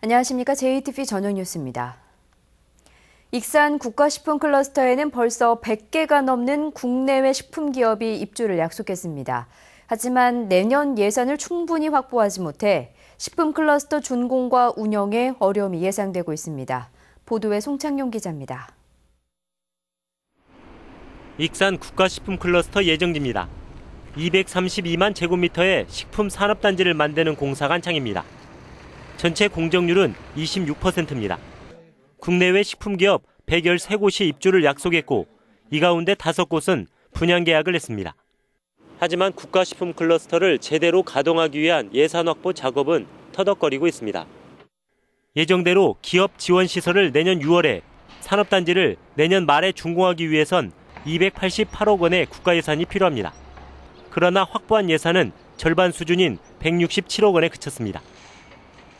안녕하십니까. JTBC 저녁뉴스입니다. 익산 국가식품 클러스터에는 벌써 100개가 넘는 국내외 식품기업이 입주를 약속했습니다. 하지만 내년 예산을 충분히 확보하지 못해 식품 클러스터 준공과 운영에 어려움이 예상되고 있습니다. 보도에 송창용 기자입니다. 익산 국가식품 클러스터 예정지입니다. 232만 제곱미터의 식품 산업단지를 만드는 공사가 한창입니다. 전체 공정률은 26%입니다. 국내외 식품기업 113곳이 입주를 약속했고 이 가운데 5곳은 분양 계약을 했습니다. 하지만 국가식품 클러스터를 제대로 가동하기 위한 예산 확보 작업은 터덕거리고 있습니다. 예정대로 기업 지원 시설을 내년 6월에, 산업단지를 내년 말에 준공하기 위해선 288억 원의 국가 예산이 필요합니다. 그러나 확보한 예산은 절반 수준인 167억 원에 그쳤습니다.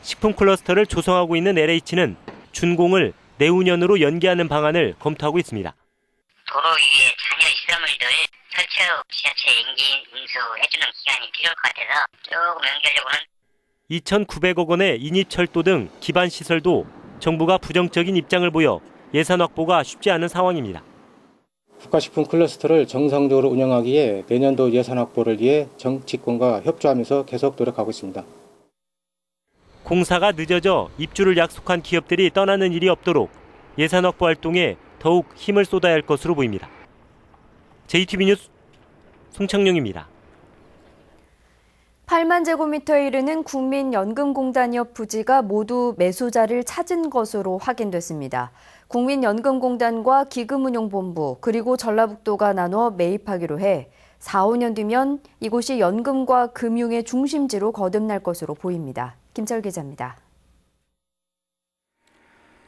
식품 클러스터를 조성하고 있는 LH는 준공을 내후년으로 연기하는 방안을 검토하고 있습니다. 도로 위에 잔여 시설물들 설치 후 지하철 연기 운수해주는 기간이 필요할 것 같아서 조금 연기하려고는 2,900억 원의 인입철도 등 기반 시설도 정부가 부정적인 입장을 보여 예산 확보가 쉽지 않은 상황입니다. 국가식품 클러스터를 정상적으로 운영하기에 내년도 예산 확보를 위해 정치권과 협조하면서 계속 노력하고 있습니다. 공사가 늦어져 입주를 약속한 기업들이 떠나는 일이 없도록 예산 확보 활동에 더욱 힘을 쏟아야 할 것으로 보입니다. JTBC 뉴스 송창용입니다. 8만 제곱미터에 이르는 국민연금공단 옆 부지가 모두 매수자를 찾은 것으로 확인됐습니다. 국민연금공단과 기금운용본부 그리고 전라북도가 나눠 매입하기로 해 4, 5년 뒤면 이곳이 연금과 금융의 중심지로 거듭날 것으로 보입니다. 김철 기자입니다.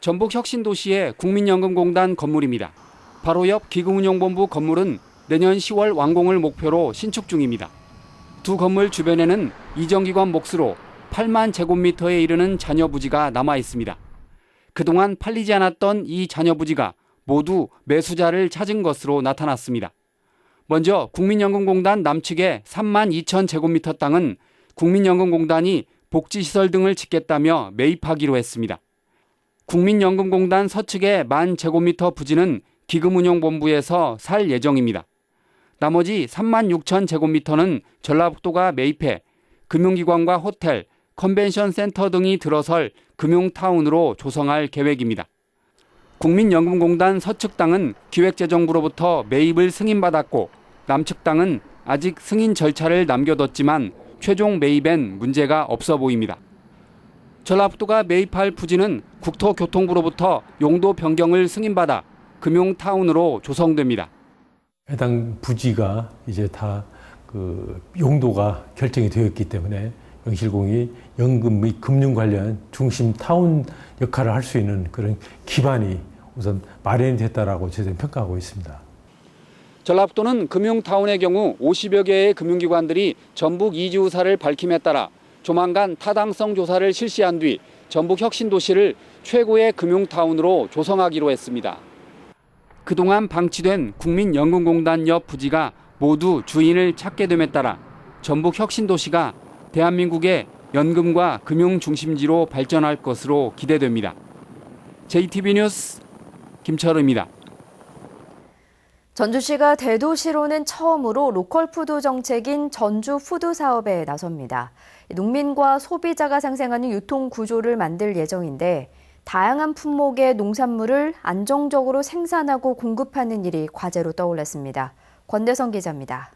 전북 혁신도시의 국민연금공단 건물입니다. 바로 옆 기금운용본부 건물은 내년 10월 완공을 목표로 신축 중입니다. 두 건물 주변에는 이정기관 몫으로 8만 제곱미터에 이르는 잔여 부지가 남아 있습니다. 그동안 팔리지 않았던 이 잔여 부지가 모두 매수자를 찾은 것으로 나타났습니다. 먼저 국민연금공단 남측의 3만 2천 제곱미터 땅은 국민연금공단이 복지시설 등을 짓겠다며 매입하기로 했습니다. 국민연금공단 서측의 1만 제곱미터 부지는 기금운용본부에서 살 예정입니다. 나머지 3만 6천 제곱미터는 전라북도가 매입해 금융기관과 호텔, 컨벤션 센터 등이 들어설 금융타운으로 조성할 계획입니다. 국민연금공단 서측 땅은 기획재정부로부터 매입을 승인받았고 남측 땅은 아직 승인 절차를 남겨뒀지만 최종 매입엔 문제가 없어 보입니다. 전라북도가 매입할 부지는 국토교통부로부터 용도 변경을 승인받아 금융타운으로 조성됩니다. 해당 부지가 이제 다 용도가 결정이 되었기 때문에 영실공이 연금 및 금융 관련 중심 타운 역할을 할 수 있는 그런 기반이 우선 마련이 됐다라고 저희는 평가하고 있습니다. 전라북도는 금융타운의 경우 50여 개의 금융기관들이 전북 이주 의사를 밝힘에 따라 조만간 타당성 조사를 실시한 뒤 전북 혁신도시를 최고의 금융타운으로 조성하기로 했습니다. 그동안 방치된 국민연금공단 옆 부지가 모두 주인을 찾게 됨에 따라 전북 혁신도시가 대한민국의 연금과 금융 중심지로 발전할 것으로 기대됩니다. JTBC 뉴스 김철우입니다. 전주시가 대도시로는 처음으로 로컬 푸드 정책인 전주 푸드 사업에 나섭니다. 농민과 소비자가 상생하는 유통 구조를 만들 예정인데 다양한 품목의 농산물을 안정적으로 생산하고 공급하는 일이 과제로 떠올랐습니다. 권대성 기자입니다.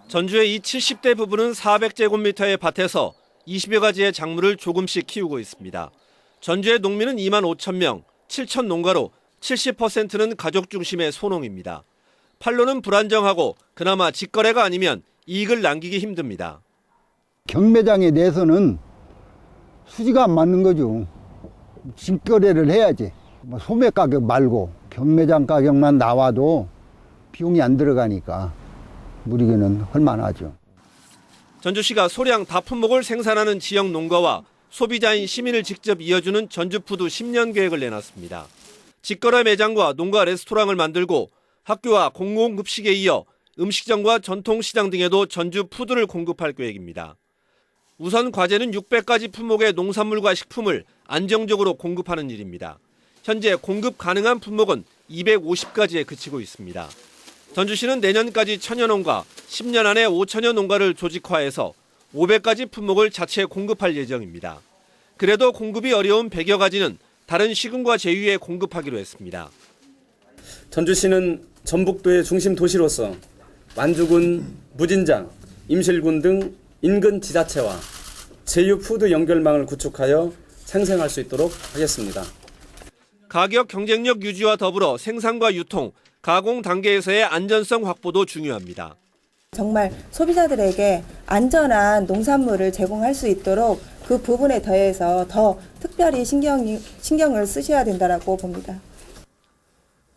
전주의 이 70대 부부는 400제곱미터의 밭에서 20여 가지의 작물을 조금씩 키우고 있습니다. 전주의 농민은 2만 5천 명, 7천 농가로 70%는 가족 중심의 소농입니다. 판로는 불안정하고 그나마 직거래가 아니면 이익을 남기기 힘듭니다. 경매장에 내서는 수지가 안 맞는 거죠. 직거래를 해야지. 소매 가격 말고 경매장 가격만 나와도 비용이 안 들어가니까 무리게는 할만하죠. 전주시가 소량 다품목을 생산하는 지역 농가와 소비자인 시민을 직접 이어주는 전주푸드 10년 계획을 내놨습니다. 직거래 매장과 농가 레스토랑을 만들고 학교와 공공급식에 이어 음식점과 전통시장 등에도 전주푸드를 공급할 계획입니다. 우선 과제는 600가지 품목의 농산물과 식품을 안정적으로 공급하는 일입니다. 현재 공급 가능한 품목은 250가지에 그치고 있습니다. 전주시는 내년까지 1000여 농가, 10년 안에 5000여 농가를 조직화해서 500가지 품목을 자체 공급할 예정입니다. 그래도 공급이 어려운 100여 가지는 다른 시군과 제휴에 공급하기로 했습니다. 전주시는 전북도의 중심 도시로서 완주군, 무진장, 임실군 등 인근 지자체와 제휴 푸드 연결망을 구축하여 생생할 수 있도록 하겠습니다. 가격 경쟁력 유지와 더불어 생산과 유통, 가공 단계에서의 안전성 확보도 중요합니다. 정말 소비자들에게 안전한 농산물을 제공할 수 있도록 그 부분에 더해서 더 특별히 신경을 쓰셔야 된다고 봅니다.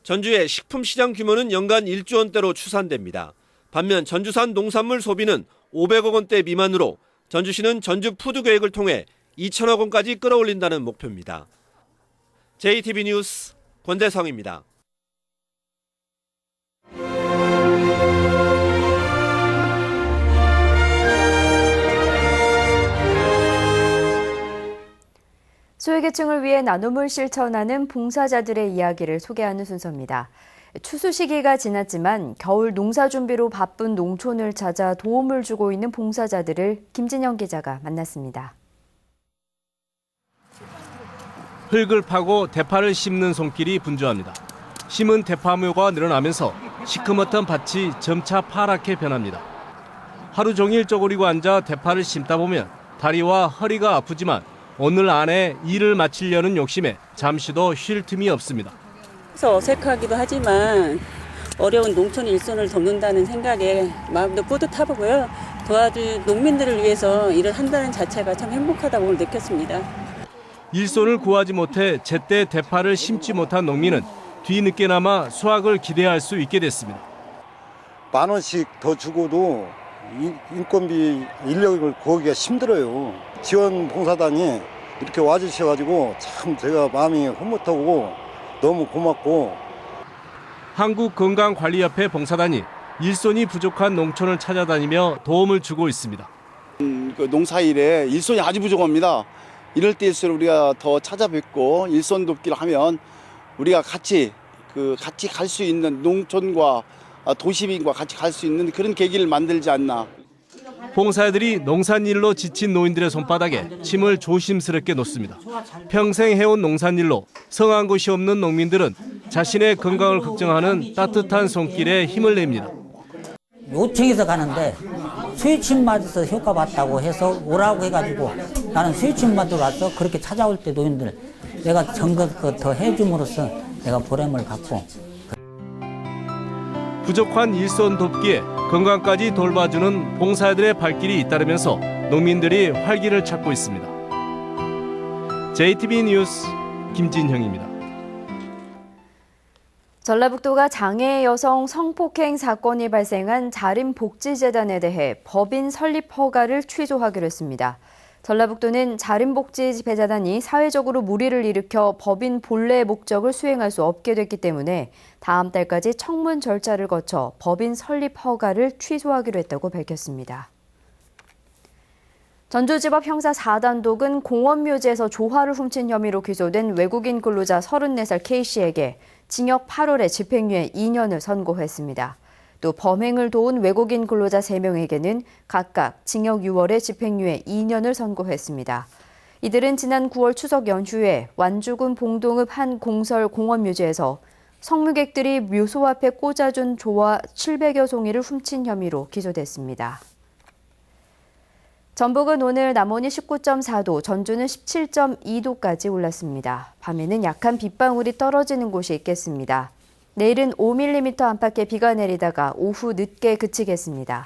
전주의 식품 시장 규모는 연간 1조 원대로 추산됩니다. 반면 전주산 농산물 소비는 500억 원대 미만으로 전주시는 전주 푸드 계획을 통해 2천억 원까지 끌어올린다는 목표입니다. JTB 뉴스 권대성입니다. 소외계층을 위해 나눔을 실천하는 봉사자들의 이야기를 소개하는 순서입니다. 추수 시기가 지났지만 겨울 농사 준비로 바쁜 농촌을 찾아 도움을 주고 있는 봉사자들을 김진영 기자가 만났습니다. 흙을 파고 대파를 심는 손길이 분주합니다. 심은 대파묘가 늘어나면서 시커멓던 밭이 점차 파랗게 변합니다. 하루 종일 쪼그리고 앉아 대파를 심다 보면 다리와 허리가 아프지만 오늘 안에 일을 마치려는 욕심에 잠시도 쉴 틈이 없습니다. 그래서 어색하기도 하지만 어려운 농촌 일손을 돕는다는 생각에 마음도 뿌듯하고요. 도와줄 농민들을 위해서 일을 한다는 자체가 참 행복하다고 느꼈습니다. 일손을 구하지 못해 제때 대파를 심지 못한 농민은 뒤늦게나마 수확을 기대할 수 있게 됐습니다. 10,000원씩 더 주고도 인건비 인력을 구하기가 힘들어요. 지원 봉사단이 이렇게 와주셔가지고 참 제가 마음이 흐뭇하고 너무 고맙고. 한국건강관리협회 봉사단이 일손이 부족한 농촌을 찾아다니며 도움을 주고 있습니다. 농사일에 일손이 아주 부족합니다. 이럴 때일수록 우리가 더 찾아뵙고 일손 돕기를 하면 우리가 같이 갈 수 있는 농촌과 도시민과 같이 갈 수 있는 그런 계기를 만들지 않나. 봉사들이 농산일로 지친 노인들의 손바닥에 침을 조심스럽게 놓습니다. 평생 해온 농산일로 성한 곳이 없는 농민들은 자신의 건강을 걱정하는 따뜻한 손길에 힘을 냅니다. 요청해서 가는데 수유침 맞아서 효과 봤다고 해서 오라고 해가지고 나는 수유침 맞으러 왔어. 그렇게 찾아올 때 노인들 내가 정것 더 해줌으로써 내가 보람을 갖고. 부족한 일손 돕기에 건강까지 돌봐주는 봉사들의 발길이 잇따르면서 농민들이 활기를 찾고 있습니다. JTB 뉴스 김진형입니다. 전라북도가 장애 여성 성폭행 사건이 발생한 자림복지재단에 대해 법인 설립 허가를 취소하기로 했습니다. 전라북도는 자림복지재단이 사회적으로 물의를 일으켜 법인 본래의 목적을 수행할 수 없게 됐기 때문에 다음 달까지 청문 절차를 거쳐 법인 설립 허가를 취소하기로 했다고 밝혔습니다. 전주지법 형사 4단독은 공원묘지에서 조화를 훔친 혐의로 기소된 외국인 근로자 34살 K씨에게 징역 8월에 집행유예 2년을 선고했습니다. 또 범행을 도운 외국인 근로자 3명에게는 각각 징역 6월에 집행유예 2년을 선고했습니다. 이들은 지난 9월 추석 연휴에 완주군 봉동읍 한 공설 공원묘지에서 성묘객들이 묘소 앞에 꽂아준 조화 700여 송이를 훔친 혐의로 기소됐습니다. 전북은 오늘 남원이 19.4도, 전주는 17.2도까지 올랐습니다. 밤에는 약한 빗방울이 떨어지는 곳이 있겠습니다. 내일은 5mm 안팎의 비가 내리다가 오후 늦게 그치겠습니다.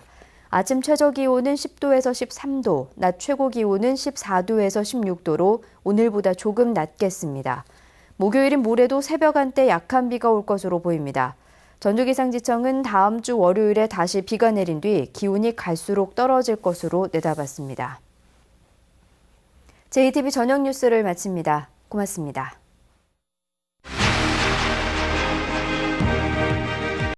아침 최저 기온은 10도에서 13도, 낮 최고 기온은 14도에서 16도로 오늘보다 조금 낮겠습니다. 목요일인 모레도 새벽 한때 약한 비가 올 것으로 보입니다. 전주기상지청은 다음 주 월요일에 다시 비가 내린 뒤 기온이 갈수록 떨어질 것으로 내다봤습니다. JTB 저녁 뉴스를 마칩니다. 고맙습니다.